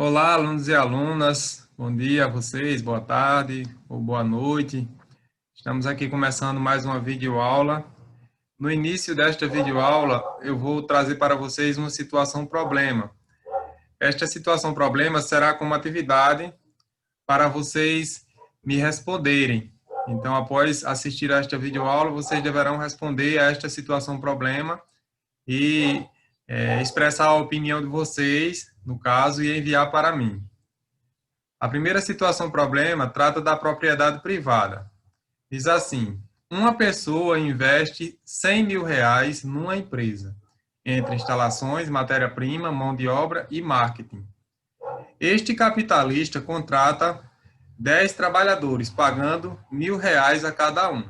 Olá, alunos e alunas. Bom dia a vocês, boa tarde ou boa noite. Estamos aqui começando mais uma videoaula. No início desta videoaula, eu vou trazer para vocês uma situação-problema. Esta situação-problema será como atividade para vocês me responderem. Então, após assistir a esta videoaula, vocês deverão responder a esta situação-problema e expressar a opinião de vocês, no caso, e enviar para mim. A primeira situação-problema trata da propriedade privada. Diz assim: uma pessoa investe R$ 100.000 numa empresa, entre instalações, matéria-prima, mão de obra e marketing. Este capitalista contrata 10 trabalhadores, pagando R$ 1.000 a cada um.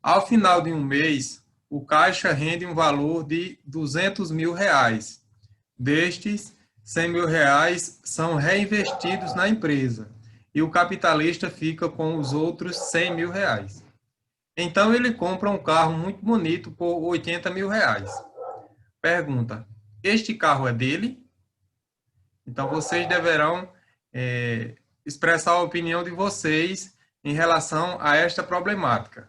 Ao final de um mês, o caixa rende um valor de R$ 200.000. Destes, R$ 100.000 são reinvestidos na empresa e o capitalista fica com os outros R$ 100.000. Então ele compra um carro muito bonito por R$ 80.000. Pergunta: este carro é dele? Então vocês deverão expressar a opinião de vocês em relação a esta problemática.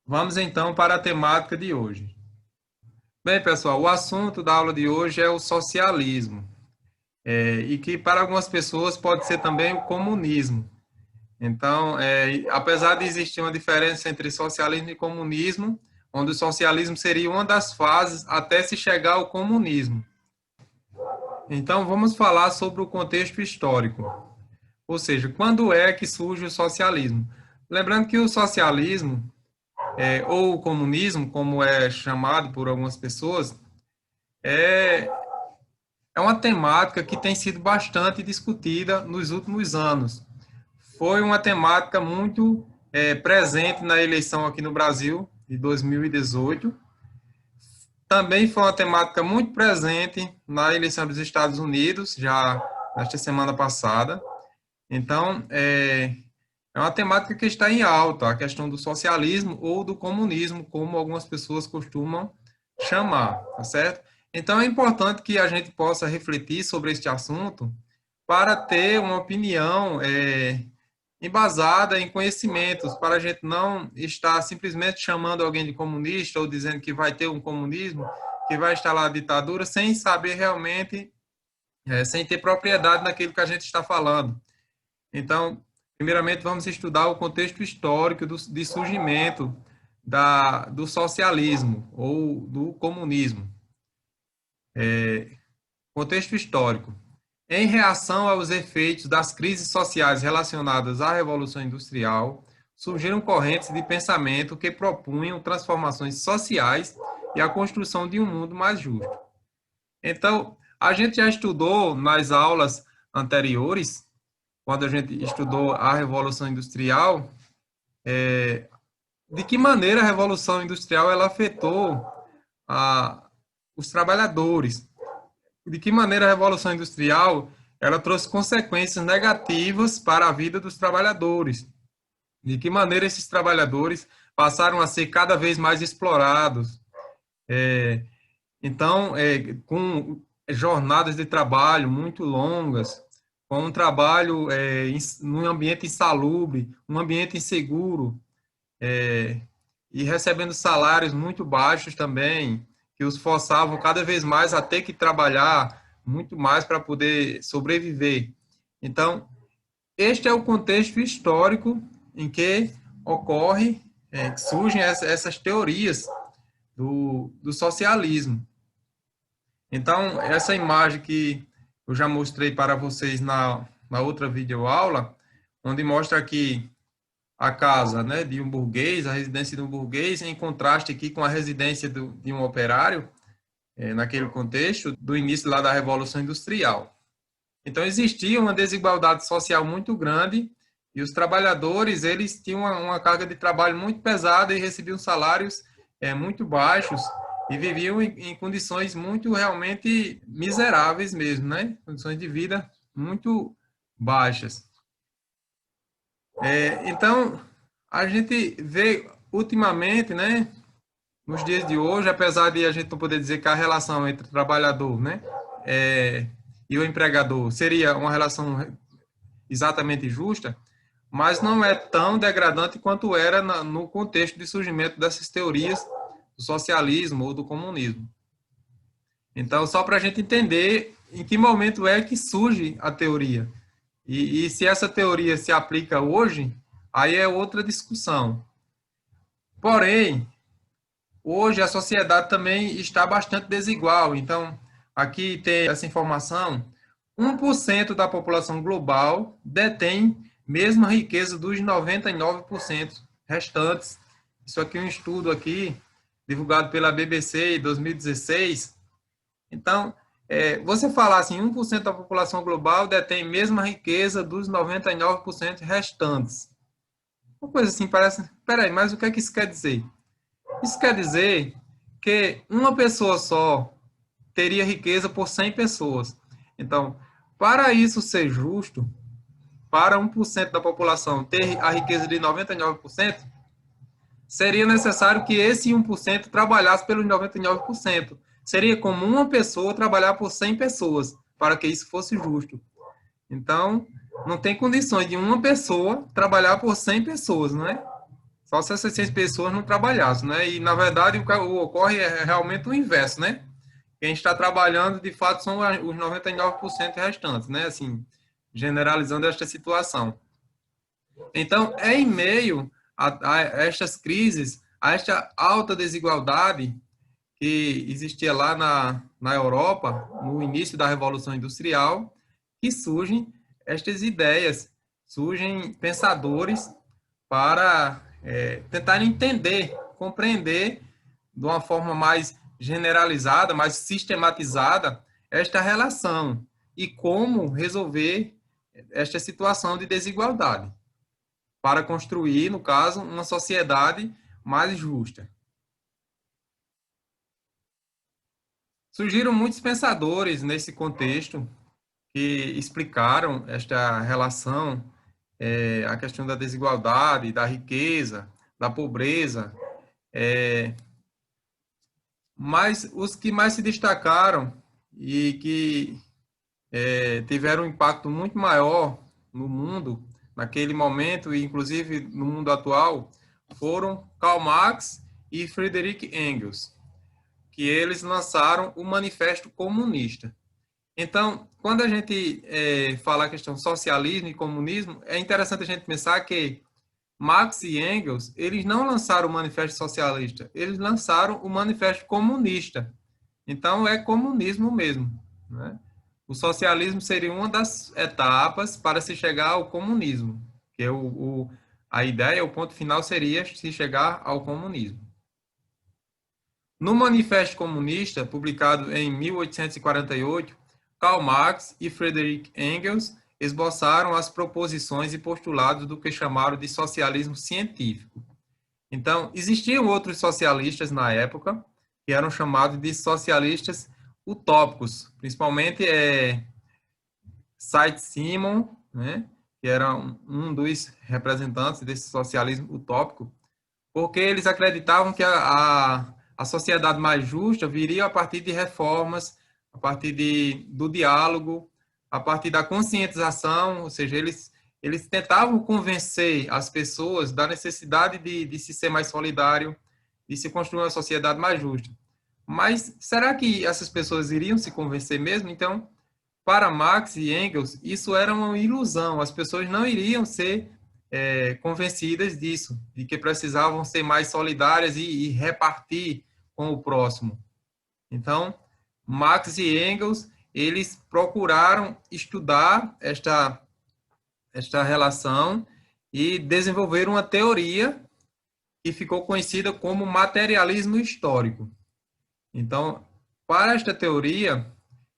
Vamos então para a temática de hoje. Bem, pessoal, o assunto da aula de hoje é o socialismo, e que para algumas pessoas pode ser também o comunismo. Então, apesar de existir uma diferença entre socialismo e comunismo, onde o socialismo seria uma das fases até se chegar ao comunismo. Então, vamos falar sobre o contexto histórico, ou seja, quando é que surge o socialismo. Lembrando que o socialismo, ou o comunismo, como é chamado por algumas pessoas, é uma temática que tem sido bastante discutida nos últimos anos. Foi uma temática muito presente na eleição aqui no Brasil, de 2018. Também foi uma temática muito presente na eleição dos Estados Unidos, já nesta semana passada. Então, é uma temática que está em alta, a questão do socialismo ou do comunismo, como algumas pessoas costumam chamar, tá certo? Então, é importante que a gente possa refletir sobre este assunto para ter uma opinião embasada em conhecimentos, para a gente não estar simplesmente chamando alguém de comunista ou dizendo que vai ter um comunismo, que vai instalar a ditadura, sem saber realmente, sem ter propriedade naquilo que a gente está falando. Então, primeiramente, vamos estudar o contexto histórico de surgimento do socialismo ou do comunismo. Contexto histórico. Em reação aos efeitos das crises sociais relacionadas à Revolução Industrial, surgiram correntes de pensamento que propunham transformações sociais e a construção de um mundo mais justo. Então, a gente já estudou nas aulas anteriores, quando a gente estudou a Revolução Industrial, de que maneira a Revolução Industrial ela afetou os trabalhadores. De que maneira a Revolução Industrial ela trouxe consequências negativas para a vida dos trabalhadores. De que maneira esses trabalhadores passaram a ser cada vez mais explorados. Então, com jornadas de trabalho muito longas, com um trabalho num ambiente insalubre, um ambiente inseguro, e recebendo salários muito baixos também, que os forçavam cada vez mais a ter que trabalhar muito mais para poder sobreviver. Então, este é o contexto histórico em que ocorre, surgem essas teorias do socialismo. Então, essa imagem que eu já mostrei para vocês na outra videoaula, onde mostra aqui a casa, né, de um burguês, a residência de um burguês, em contraste aqui com a residência de um operário, naquele contexto do início lá da Revolução Industrial. Então, existia uma desigualdade social muito grande e os trabalhadores, eles tinham uma carga de trabalho muito pesada e recebiam salários muito baixos e viviam em condições muito realmente miseráveis mesmo, né? Condições de vida muito baixas. Então, a gente vê ultimamente, né, nos dias de hoje, apesar de a gente não poder dizer que a relação entre trabalhador, né, e o empregador seria uma relação exatamente justa, mas não é tão degradante quanto era no contexto de surgimento dessas teorias do socialismo ou do comunismo. Então, só para a gente entender em que momento é que surge a teoria. E se essa teoria se aplica hoje, aí é outra discussão. Porém, hoje a sociedade também está bastante desigual. Então, aqui tem essa informação: 1% da população global detém mesma riqueza dos 99% restantes. Isso aqui é um estudo aqui, divulgado pela BBC em 2016. Então, você falar assim, 1% da população global detém mesma riqueza dos 99% restantes. Uma coisa assim, parece... Peraí, mas o que é que isso quer dizer? Isso quer dizer que uma pessoa só teria riqueza por 100 pessoas. Então, para isso ser justo, para 1% da população ter a riqueza de 99%, seria necessário que esse 1% trabalhasse pelos 99%. Seria como uma pessoa trabalhar por 100 pessoas, para que isso fosse justo. Então, não tem condições de uma pessoa trabalhar por 100 pessoas, não é? Só se essas 100 pessoas não trabalhassem, né? E, na verdade, o que ocorre é realmente o inverso, né? Quem está trabalhando, de fato, são os 99% restantes, né? Assim, generalizando esta situação. Então, é em meio a estas crises, a esta alta desigualdade que existia lá na Europa, no início da Revolução Industrial, que surgem estas ideias, surgem pensadores para tentar entender, compreender de uma forma mais generalizada, mais sistematizada, esta relação e como resolver esta situação de desigualdade, para construir, no caso, uma sociedade mais justa. Surgiram muitos pensadores nesse contexto que explicaram esta relação, a questão da desigualdade, da riqueza, da pobreza, mas os que mais se destacaram e que tiveram um impacto muito maior no mundo, naquele momento, e inclusive no mundo atual, foram Karl Marx e Friedrich Engels, que eles lançaram o Manifesto Comunista. Então, quando a gente fala a questão socialismo e comunismo, é interessante a gente pensar que Marx e Engels, eles não lançaram o Manifesto Socialista, eles lançaram o Manifesto Comunista. Então, é comunismo mesmo, né? O socialismo seria uma das etapas para se chegar ao comunismo, que é a ideia, o ponto final seria se chegar ao comunismo. No Manifesto Comunista, publicado em 1848, Karl Marx e Friedrich Engels esboçaram as proposições e postulados do que chamaram de socialismo científico. Então, existiam outros socialistas na época, que eram chamados de socialistas utópicos, principalmente Said-Simon, né, que era um dos representantes desse socialismo utópico, porque eles acreditavam que a sociedade mais justa viria a partir de reformas, a partir do diálogo, a partir da conscientização, ou seja, eles tentavam convencer as pessoas da necessidade de se ser mais solidário, de se construir uma sociedade mais justa. Mas será que essas pessoas iriam se convencer mesmo? Então, para Marx e Engels, isso era uma ilusão. As pessoas não iriam ser convencidas disso, de que precisavam ser mais solidárias e repartir com o próximo. Então, Marx e Engels, eles procuraram estudar esta relação e desenvolveram uma teoria que ficou conhecida como materialismo histórico. Então, para esta teoria,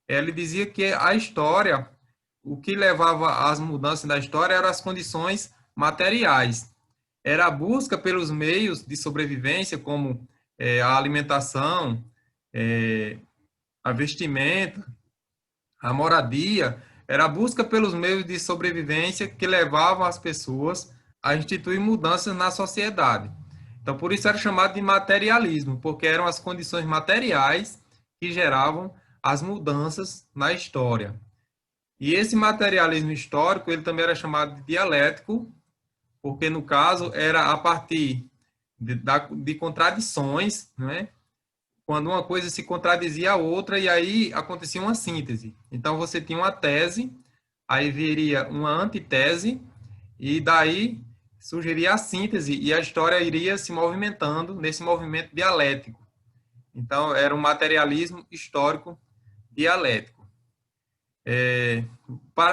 ele dizia que a história, o que levava às mudanças da história eram as condições materiais. Era a busca pelos meios de sobrevivência, como a alimentação, a vestimenta, a moradia, era a busca pelos meios de sobrevivência que levavam as pessoas a instituir mudanças na sociedade. Então, por isso era chamado de materialismo, porque eram as condições materiais que geravam as mudanças na história. E esse materialismo histórico, ele também era chamado de dialético, porque, no caso, era a partir de contradições, né? Quando uma coisa se contradizia a outra, e aí acontecia uma síntese. Então, você tinha uma tese, aí viria uma antitese, e daí surgiria a síntese, e a história iria se movimentando nesse movimento dialético. Então, era um materialismo histórico dialético.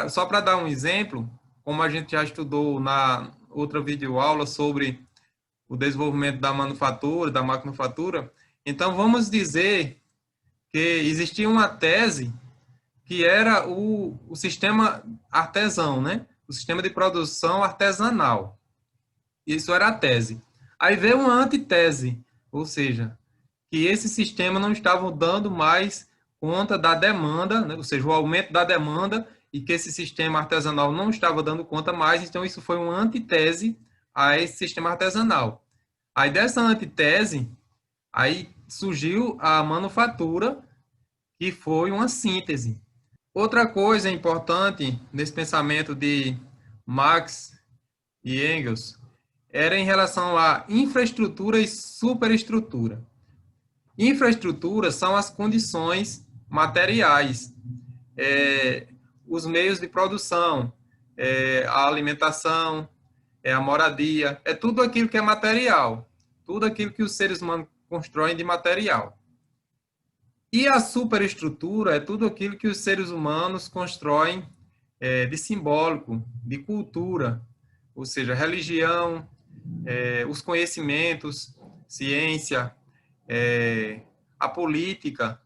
Só para dar um exemplo, como a gente já estudou na outra videoaula sobre o desenvolvimento da manufatura, da maquinofatura, então vamos dizer que existia uma tese que era o sistema artesão, né? O sistema de produção artesanal. Isso era a tese. Aí veio uma antitese, ou seja, que esse sistema não estava dando mais conta da demanda, né? Ou seja, o aumento da demanda, e que esse sistema artesanal não estava dando conta mais, então isso foi uma antitese a esse sistema artesanal. Aí dessa antitese, aí surgiu a manufatura, que foi uma síntese. Outra coisa importante nesse pensamento de Marx e Engels era em relação à infraestrutura e superestrutura. Infraestrutura são as condições materiais, os meios de produção, a alimentação, a moradia, é tudo aquilo que é material, tudo aquilo que os seres humanos constroem de material. E a superestrutura é tudo aquilo que os seres humanos constroem de simbólico, de cultura, ou seja, religião, os conhecimentos, ciência, a política.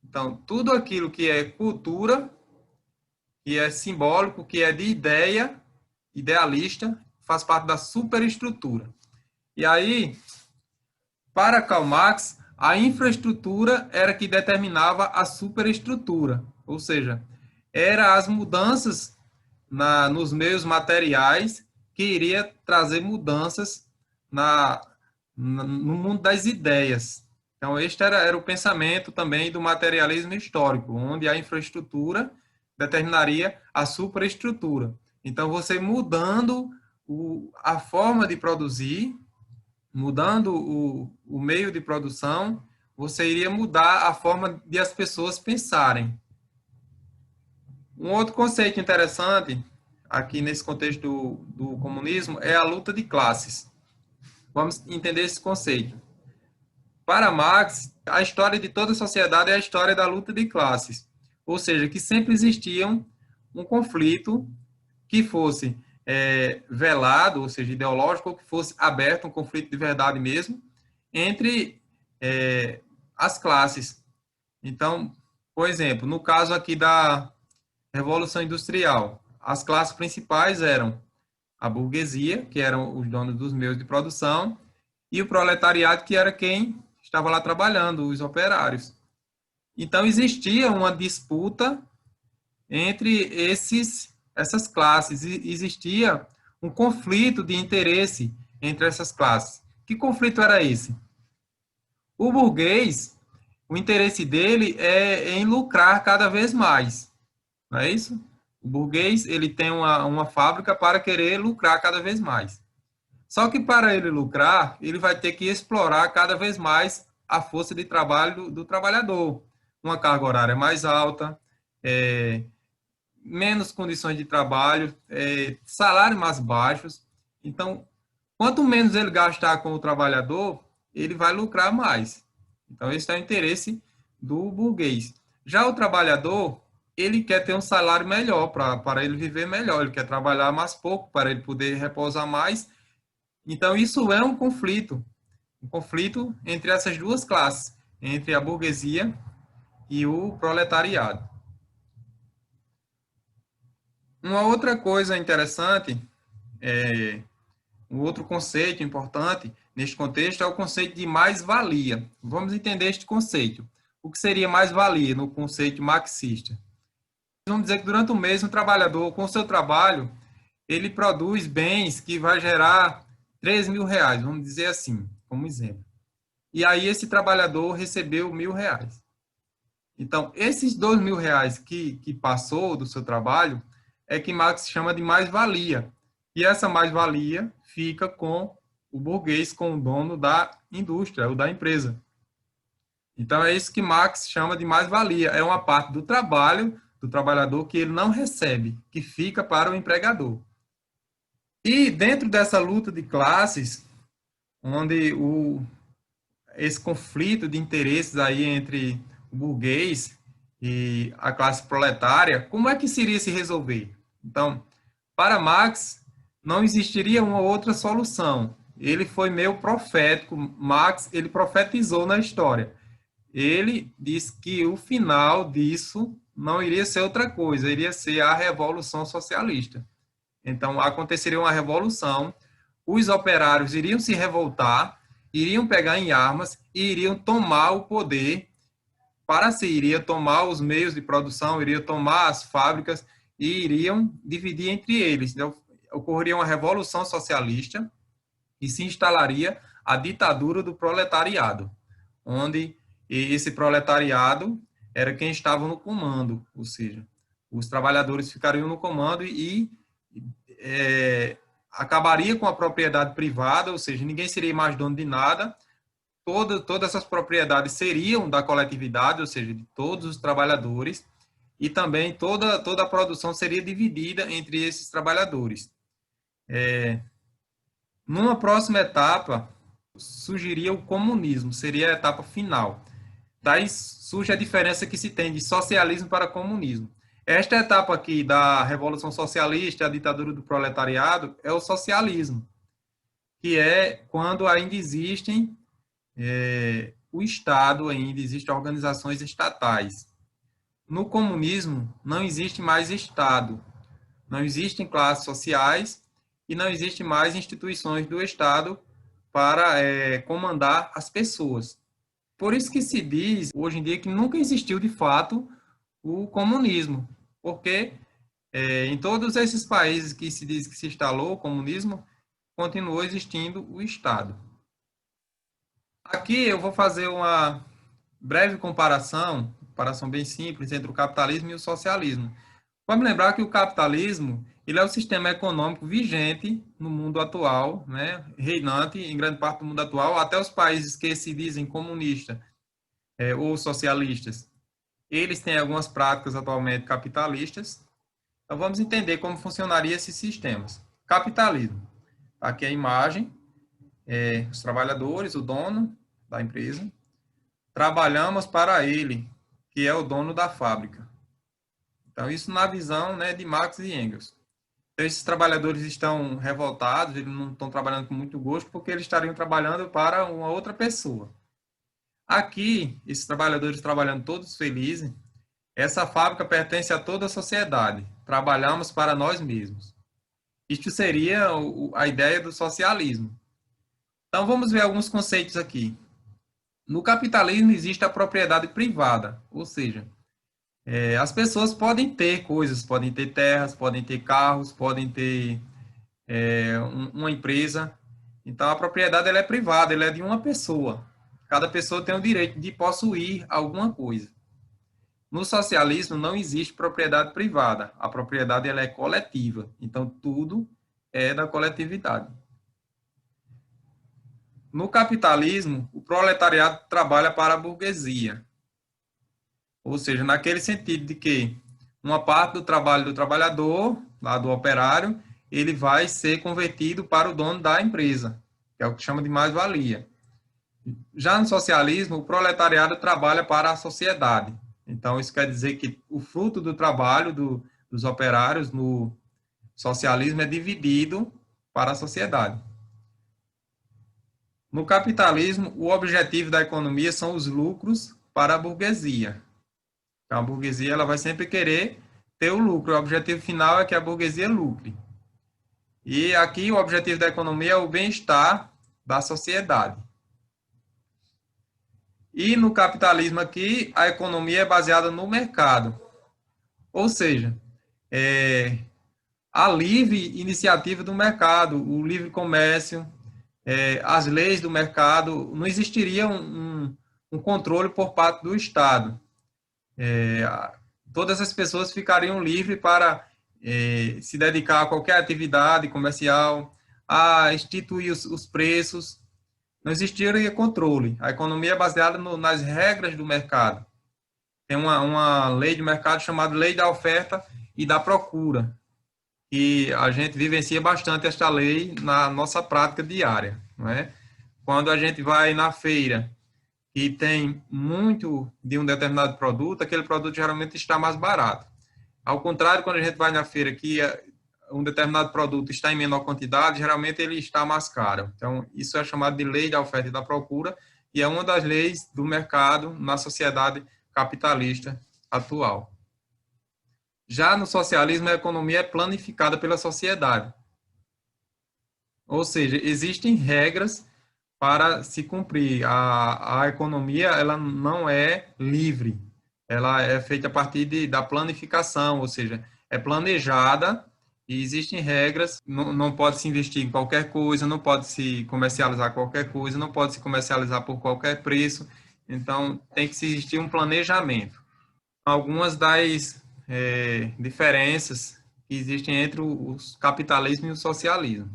Então, tudo aquilo que é cultura, que é simbólico, que é de ideia, idealista, faz parte da superestrutura. E aí, para Karl Marx, a infraestrutura era que determinava a superestrutura, ou seja, eram as mudanças nos meios materiais que iria trazer mudanças no mundo das ideias. Então, este era o pensamento também do materialismo histórico, onde a infraestrutura determinaria a superestrutura. Então, você mudando a forma de produzir, mudando o meio de produção, você iria mudar a forma de as pessoas pensarem. Um outro conceito interessante aqui nesse contexto do comunismo é a luta de classes. Vamos entender esse conceito. Para Marx, a história de toda a sociedade é a história da luta de classes, ou seja, que sempre existia um conflito que fosse velado, ou seja, ideológico, ou que fosse aberto, um conflito de verdade mesmo, entre as classes. Então, por exemplo, no caso aqui da Revolução Industrial, as classes principais eram a burguesia, que eram os donos dos meios de produção, e o proletariado, que era quem estava lá trabalhando, os operários. Então, existia uma disputa entre essas classes, existia um conflito de interesse entre essas classes. Que conflito era esse? O burguês, o interesse dele é em lucrar cada vez mais, não é isso? O burguês, ele tem uma fábrica para querer lucrar cada vez mais. Só que para ele lucrar, ele vai ter que explorar cada vez mais a força de trabalho do trabalhador. Uma carga horária mais alta, menos condições de trabalho, salários mais baixos. Então, quanto menos ele gastar com o trabalhador, ele vai lucrar mais. Então, esse é o interesse do burguês. Já o trabalhador, ele quer ter um salário melhor para ele viver melhor, ele quer trabalhar mais pouco para ele poder repousar mais. Então, isso é um conflito entre essas duas classes, entre a burguesia e o proletariado. Uma outra coisa interessante, um outro conceito importante neste contexto é o conceito de mais-valia. Vamos entender este conceito. O que seria mais-valia no conceito marxista? Vamos dizer que durante o mês um trabalhador, com o seu trabalho, ele produz bens que vai gerar 3 mil reais, vamos dizer assim, como exemplo. E aí esse trabalhador recebeu 1.000 reais. Então, esses R$ 2.000 que passou do seu trabalho é que Marx chama de mais-valia. E essa mais-valia fica com o burguês, com o dono da indústria ou da empresa. Então, é isso que Marx chama de mais-valia. É uma parte do trabalho do trabalhador que ele não recebe, que fica para o empregador. E dentro dessa luta de classes, onde esse conflito de interesses aí entre o burguês e a classe proletária, como é que seria se resolver? Então, para Marx, não existiria uma outra solução. Ele foi meio profético. Marx, ele profetizou na história. Ele disse que o final disso não iria ser outra coisa, iria ser a Revolução Socialista. Então, aconteceria uma revolução, os operários iriam se revoltar, iriam pegar em armas e iriam tomar o poder para si, iria tomar os meios de produção, iria tomar as fábricas e iriam dividir entre eles. Então, ocorreria uma revolução socialista e se instalaria a ditadura do proletariado, onde esse proletariado era quem estava no comando, ou seja, os trabalhadores ficariam no comando e acabaria com a propriedade privada, ou seja, ninguém seria mais dono de nada, todas essas propriedades seriam da coletividade, ou seja, de todos os trabalhadores, e também toda a produção seria dividida entre esses trabalhadores. Numa próxima etapa, surgiria o comunismo, seria a etapa final. Daí surge a diferença que se tem de socialismo para comunismo. Esta etapa aqui da Revolução Socialista, a ditadura do proletariado, é o socialismo, que é quando ainda existem o Estado, ainda existem organizações estatais. No comunismo, não existe mais Estado, não existem classes sociais e não existem mais instituições do Estado para comandar as pessoas. Por isso que se diz, hoje em dia, que nunca existiu, de fato, o comunismo, porque em todos esses países que se diz que se instalou o comunismo, continuou existindo o Estado. Aqui eu vou fazer uma breve comparação bem simples, entre o capitalismo e o socialismo. Vamos lembrar que o capitalismo ele é o sistema econômico vigente no mundo atual, né, reinante em grande parte do mundo atual, até os países que se dizem comunistas ou socialistas. Eles têm algumas práticas atualmente capitalistas. Então, vamos entender como funcionaria esses sistemas. Capitalismo. Aqui é a imagem, os trabalhadores, o dono da empresa. Trabalhamos para ele, que é o dono da fábrica. Então, isso na visão, né, de Marx e Engels. Então, esses trabalhadores estão revoltados, eles não estão trabalhando com muito gosto, porque eles estariam trabalhando para uma outra pessoa. Aqui, esses trabalhadores trabalhando todos felizes, essa fábrica pertence a toda a sociedade. Trabalhamos para nós mesmos. Isto seria a ideia do socialismo. Então, vamos ver alguns conceitos aqui. No capitalismo existe a propriedade privada, ou seja, as pessoas podem ter coisas, podem ter terras, podem ter carros, podem ter uma empresa. Então, a propriedade ela é privada, ela é de uma pessoa. Cada pessoa tem o direito de possuir alguma coisa. No socialismo não existe propriedade privada. A propriedade ela é coletiva. Então, tudo é da coletividade. No capitalismo, o proletariado trabalha para a burguesia. Ou seja, naquele sentido de que uma parte do trabalho do trabalhador, lá do operário, ele vai ser convertido para o dono da empresa, que é o que chama de mais-valia. Já no socialismo, o proletariado trabalha para a sociedade. Então, isso quer dizer que o fruto do trabalho dos operários no socialismo é dividido para a sociedade. No capitalismo, o objetivo da economia são os lucros para a burguesia. Então, a burguesia ela vai sempre querer ter o lucro. O objetivo final é que a burguesia lucre. E aqui o objetivo da economia é o bem-estar da sociedade. E no capitalismo aqui, a economia é baseada no mercado. Ou seja, a livre iniciativa do mercado, o livre comércio, as leis do mercado, não existiria um controle por parte do Estado. todas as pessoas ficariam livres para se dedicar a qualquer atividade comercial, a instituir os preços, não existiria controle. A economia é baseada nas regras do mercado. Tem uma lei de mercado chamada Lei da Oferta e da Procura, e a gente vivencia bastante esta lei na nossa prática diária, não é? Quando a gente vai na feira e tem muito de um determinado produto, aquele produto geralmente está mais barato. Ao contrário, quando a gente vai na feira que um determinado produto está em menor quantidade, geralmente ele está mais caro. Então, isso é chamado de lei da oferta e da procura, e é uma das leis do mercado na sociedade capitalista atual. Já no socialismo, a economia é planificada pela sociedade. Ou seja, existem regras para se cumprir. A economia ela não é livre. Ela é feita a partir da planificação, ou seja, é planejada e existem regras. Não pode se investir em qualquer coisa, não pode se comercializar qualquer coisa, não pode se comercializar por qualquer preço. Então, tem que existir um planejamento. Algumas das diferenças que existem entre o capitalismo e o socialismo.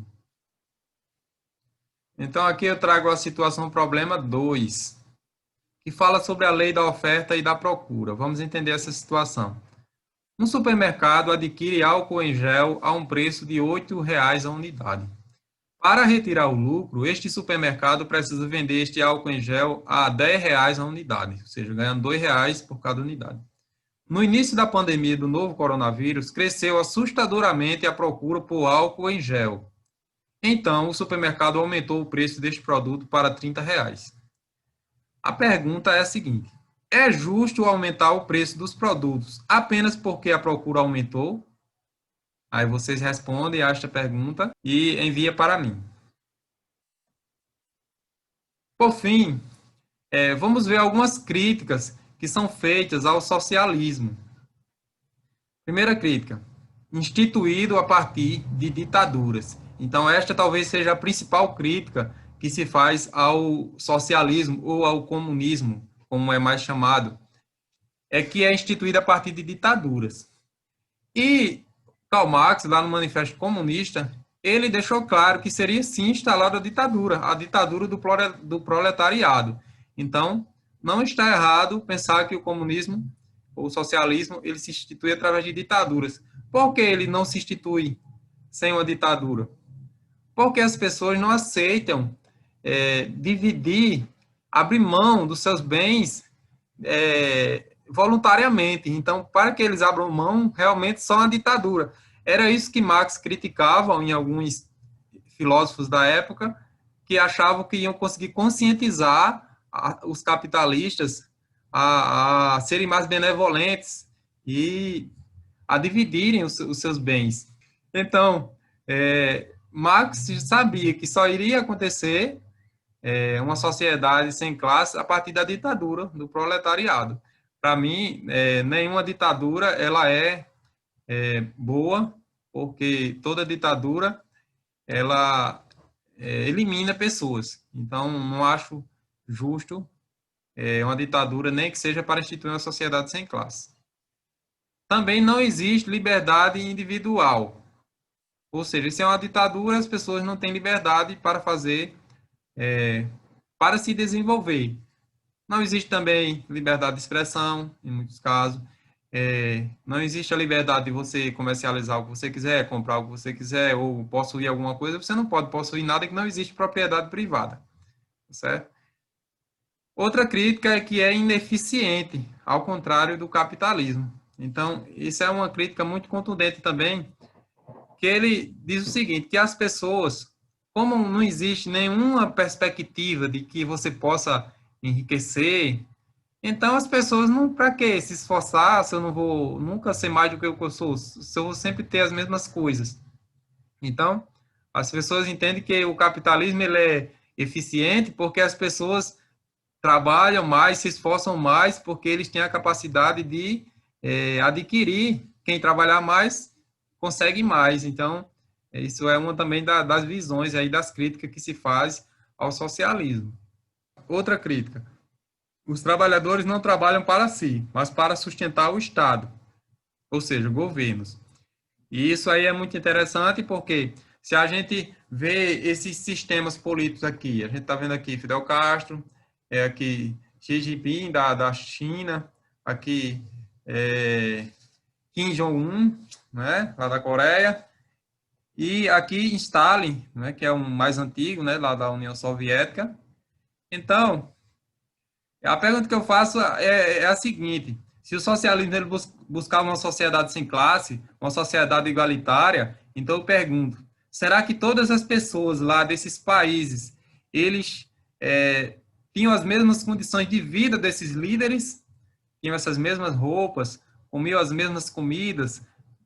Então, aqui eu trago a situação problema 2, que fala sobre a lei da oferta e da procura. Vamos entender essa situação. Um supermercado adquire álcool em gel a um preço de R$ 8,00 a unidade. Para retirar o lucro, este supermercado precisa vender este álcool em gel a R$ 10,00 a unidade, ou seja, ganhando R$ 2,00 por cada unidade. No início da pandemia do novo coronavírus, cresceu assustadoramente a procura por álcool em gel. Então, o supermercado aumentou o preço deste produto para R$ 30,00. A pergunta é a seguinte: é justo aumentar o preço dos produtos apenas porque a procura aumentou? Aí vocês respondem a esta pergunta e envia para mim. Por fim, vamos ver algumas críticas que são feitas ao socialismo. Primeira crítica: instituído a partir de ditaduras. Então, esta talvez seja a principal crítica que se faz ao socialismo ou ao comunismo, como é mais chamado, é que é instituído a partir de ditaduras. E Karl Marx, lá no Manifesto Comunista, ele deixou claro que seria sim instalada a ditadura do proletariado. Então, não está errado pensar que o comunismo ou o socialismo ele se institui através de ditaduras. Por que ele não se institui sem uma ditadura? Porque as pessoas não aceitam dividir, abrir mão dos seus bens voluntariamente. Então, para que eles abram mão, realmente só uma ditadura. Era isso que Marx criticava em alguns filósofos da época, que achavam que iam conseguir conscientizar os capitalistas a serem mais benevolentes e a dividirem os seus bens. Então, Marx sabia que só iria acontecer uma sociedade sem classe a partir da ditadura do proletariado. Para mim, nenhuma ditadura ela é boa, porque toda ditadura ela elimina pessoas. Então, não acho justo uma ditadura, nem que seja para instituir uma sociedade sem classe. Também não existe liberdade individual. Ou seja, se é uma ditadura, as pessoas não têm liberdade para fazer, para se desenvolver. Não existe também liberdade de expressão, em muitos casos. Não existe a liberdade de você comercializar o que você quiser, comprar o que você quiser, ou possuir alguma coisa. Você não pode possuir nada que não existe propriedade privada. Certo? Outra crítica é que é ineficiente, ao contrário do capitalismo. Então, isso é uma crítica muito contundente também, que ele diz o seguinte, que as pessoas, como não existe nenhuma perspectiva de que você possa enriquecer, então as pessoas não, para que se esforçar se eu não vou nunca ser mais do que eu sou, se eu vou sempre ter as mesmas coisas. Então, as pessoas entendem que o capitalismo ele é eficiente porque as pessoas trabalham mais, se esforçam mais, porque eles têm a capacidade de adquirir. Quem trabalhar mais, consegue mais. Então, isso é uma também das visões, aí, das críticas que se faz ao socialismo. Outra crítica. os trabalhadores não trabalham para si, mas para sustentar o Estado, ou seja, governos. E isso aí é muito interessante porque se a gente vê esses sistemas políticos aqui, a gente está vendo aqui Fidel Castro, aqui Xi Jinping da China, aqui Kim Jong-un, né, lá da Coreia, e aqui Stalin, né, que é um mais antigo, né, lá da União Soviética. Então, a pergunta que eu faço é a seguinte: se o socialismo ele buscar uma sociedade sem classe, uma sociedade igualitária, então eu pergunto: será que todas as pessoas lá desses países eles tinham as mesmas condições de vida desses líderes, tinham essas mesmas roupas, comiam as mesmas comidas,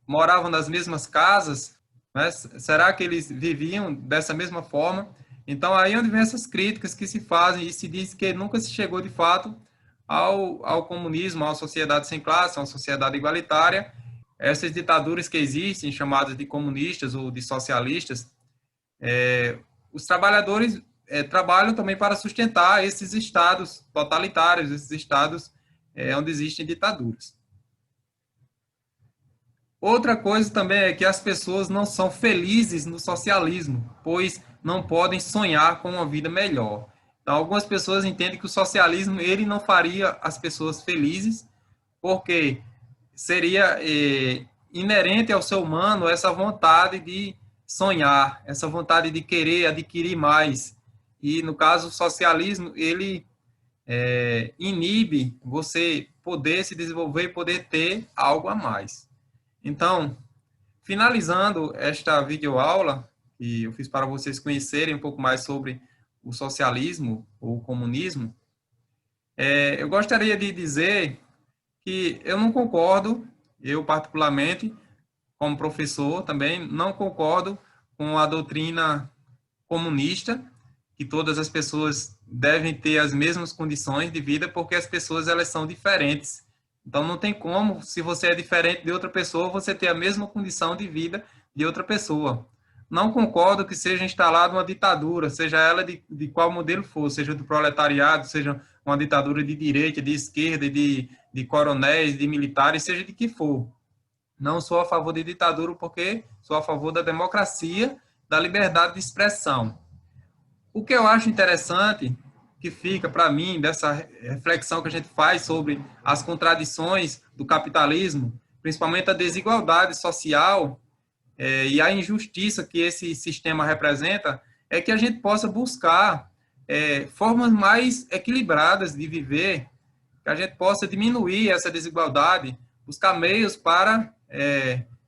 moravam nas mesmas casas, né? Será que eles viviam dessa mesma forma? Então, aí é onde vem essas críticas que se fazem e se diz que nunca se chegou de fato ao comunismo, a uma sociedade sem classe, a uma sociedade igualitária. Essas ditaduras que existem, chamadas de comunistas ou de socialistas, os trabalhadores trabalham também para sustentar esses estados totalitários, esses estados onde existem ditaduras. Outra coisa também é que as pessoas não são felizes no socialismo, pois não podem sonhar com uma vida melhor. Então, algumas pessoas entendem que o socialismo ele não faria as pessoas felizes, porque seria inerente ao ser humano essa vontade de sonhar, essa vontade de querer adquirir mais. E, no caso, o socialismo, ele inibe você poder se desenvolver e poder ter algo a mais. Então, finalizando esta videoaula, que eu fiz para vocês conhecerem um pouco mais sobre o socialismo ou o comunismo, eu gostaria de dizer que eu não concordo, eu particularmente, como professor também, não concordo com a doutrina comunista, que todas as pessoas devem ter as mesmas condições de vida, porque as pessoas elas são diferentes. Então não tem como, se você é diferente de outra pessoa, você ter a mesma condição de vida de outra pessoa. Não concordo que seja instalada uma ditadura, seja ela de qual modelo for, seja do proletariado, seja uma ditadura de direita, de esquerda, de coronéis, de militares, seja de que for. Não sou a favor de ditadura porque sou a favor da democracia, da liberdade de expressão. O que eu acho interessante, que fica para mim, dessa reflexão que a gente faz sobre as contradições do capitalismo, principalmente a desigualdade social e a injustiça que esse sistema representa, é que a gente possa buscar formas mais equilibradas de viver, que a gente possa diminuir essa desigualdade, buscar meios para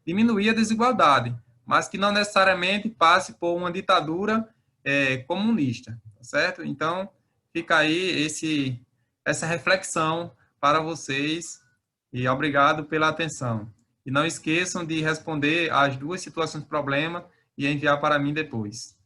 diminuir a desigualdade, mas que não necessariamente passe por uma ditadura comunista, tá certo? Então, fica aí essa reflexão para vocês e obrigado pela atenção. E não esqueçam de responder as duas situações de problema e enviar para mim depois.